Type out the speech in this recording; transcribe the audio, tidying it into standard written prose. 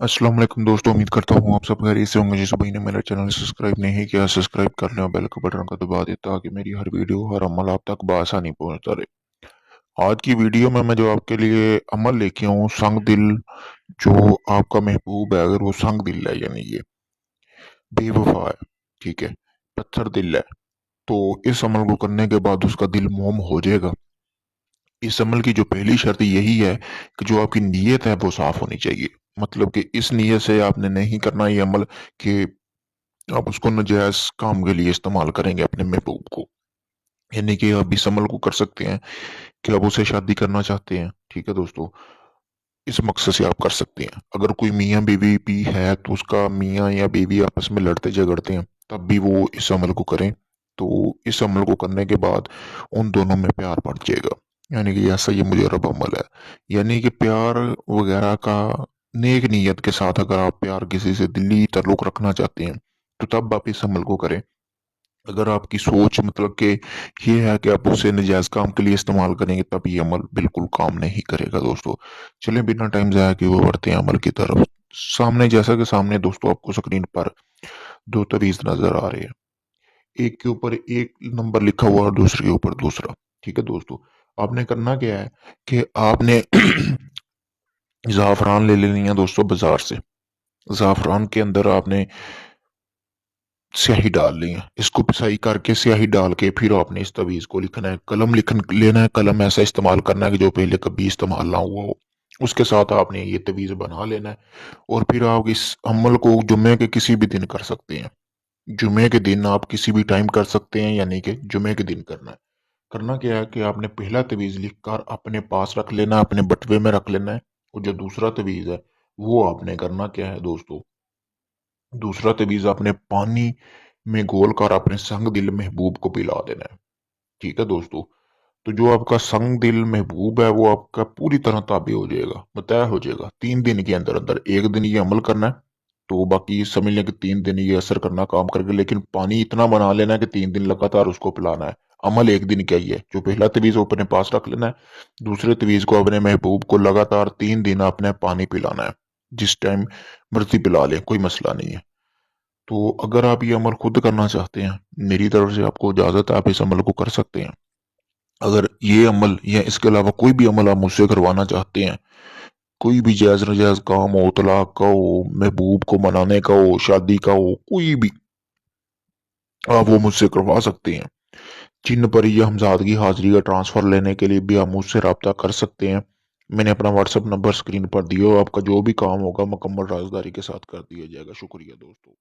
अस्सलाम वालेकुम दोस्तों, उम्मीद करता हूँ आप सब खैरियत से होंगे। जिस भाई ने मेरा चैनल सब्सक्राइब नहीं किया, सब्सक्राइब कर लें और बेल का बटन का दबा दें ताकि मेरी हर वीडियो हर अमल आप तक बआसानी पहुंचता रहे। आज की वीडियो में मैं जो आपके लिए अमल लेके हूँ, संग दिल, जो आपका महबूब है, अगर वो संग दिल है यानी ये बेवफा है, ठीक है, पत्थर दिल है, तो इस अमल को करने के बाद उसका दिल मोम हो जाएगा। इस अमल की जो पहली शर्त यही है कि जो आपकी नीयत है वो साफ होनी चाहिए। मतलब कि इस नीयत से आपने नहीं करना ये अमल कि आप उसको नजायज काम के लिए इस्तेमाल करेंगे अपने महबूब को। यानी कि आप इस अमल को कर सकते हैं कि आप उसे शादी करना चाहते हैं, ठीक है दोस्तों, इस मकसद से आप कर सकते हैं। अगर कोई मियाँ बीवी भी है तो उसका मियाँ या बीवी आपस में लड़ते झगड़ते हैं, तब भी वो इस अमल को करें। तो इस अमल को करने के बाद उन दोनों में प्यार बढ़ जाएगा। यानी कि ऐसा ये मुजरब अमल है। यानी कि प्यार वगैरह का नेक नीयत के साथ अगर आप प्यार किसी से दिली ताल्लुक रखना चाहते हैं तो तब आप इस अमल को करें। अगर आपकी सोच मतलब कि ये है कि आप उसे नजायज काम के लिए इस्तेमाल करेंगे तब ये अमल बिल्कुल काम नहीं करेगा दोस्तों। चलें बिना टाइम जाया किए वो बढ़ते हैं अमल की तरफ। सामने जैसा कि सामने दोस्तों आपको स्क्रीन पर दो तवीज नजर आ रहे हैं। एक के ऊपर एक नंबर लिखा हुआ और दूसरे के ऊपर दूसरा। ठीक है दोस्तों, आपने करना क्या है कि आपने ज़ाफ़रान ले लेनी है दोस्तों बाजार से। ज़ाफ़रान के अंदर आपने स्याही डाल ली है, इसको पिसाई करके स्याही डाल के फिर आपने इस तवीज़ को लिखना है। कलम लिखन लेना है, कलम ऐसा इस्तेमाल करना है कि जो पहले कभी इस्तेमाल ना हुआ हो। उसके साथ आपने ये तवीज़ बना लेना है और फिर आप इस अमल को जुम्मे के किसी भी दिन कर सकते हैं। जुम्मे के दिन आप किसी भी टाइम कर सकते हैं, यानी कि जुम्मे के दिन करना है। करना क्या है कि आपने पहला तवीज़ लिखकर अपने पास रख लेना है, अपने बटुए में रख लेना है। और जो दूसरा तवीज़ है वो आपने करना क्या है दोस्तों, दूसरा तवीज़ आपने पानी में घोल कर अपने संग दिल महबूब को पिला देना है। ठीक है दोस्तों, तो जो आपका संग दिल महबूब है वो आपका पूरी तरह ताबे हो जाएगा, मुतैय हो जाएगा 3 दिन के अंदर अंदर। एक दिन ये अमल करना है तो बाकी समझ लें कि 3 दिन ये असर करना काम करके, लेकिन पानी इतना बना लेना है कि 3 दिन लगातार उसको पिलाना है। अमल एक दिन का ही है। जो पहला तवीज़ वो अपने पास रख लेना है, दूसरे तवीज़ को अपने महबूब को लगातार 3 दिन आपने पानी पिलाना है। जिस टाइम मर्जी पिला लें, कोई मसला नहीं है। तो अगर आप ये अमल खुद करना चाहते हैं, मेरी तरफ से आपको इजाज़त है, आप इस अमल को कर सकते हैं। अगर ये अमल या इसके अलावा कोई भी अमल आप मुझसे करवाना चाहते हैं, कोई भी जायज़ नाजायज़ काम हो, तलाक का हो, महबूब को मनाने का हो, शादी का हो, कोई भी आप वो मुझसे करवा सकते हैं। चिन्ह पर ये हमजादगी हाजिरी का ट्रांसफ़र लेने के लिए भी आप मुझसे रब्ता कर सकते हैं। मैंने अपना व्हाट्सएप नंबर स्क्रीन पर दिया हो, आपका जो भी काम होगा मुकम्मल राजदारी के साथ कर दिया जाएगा। शुक्रिया दोस्तों।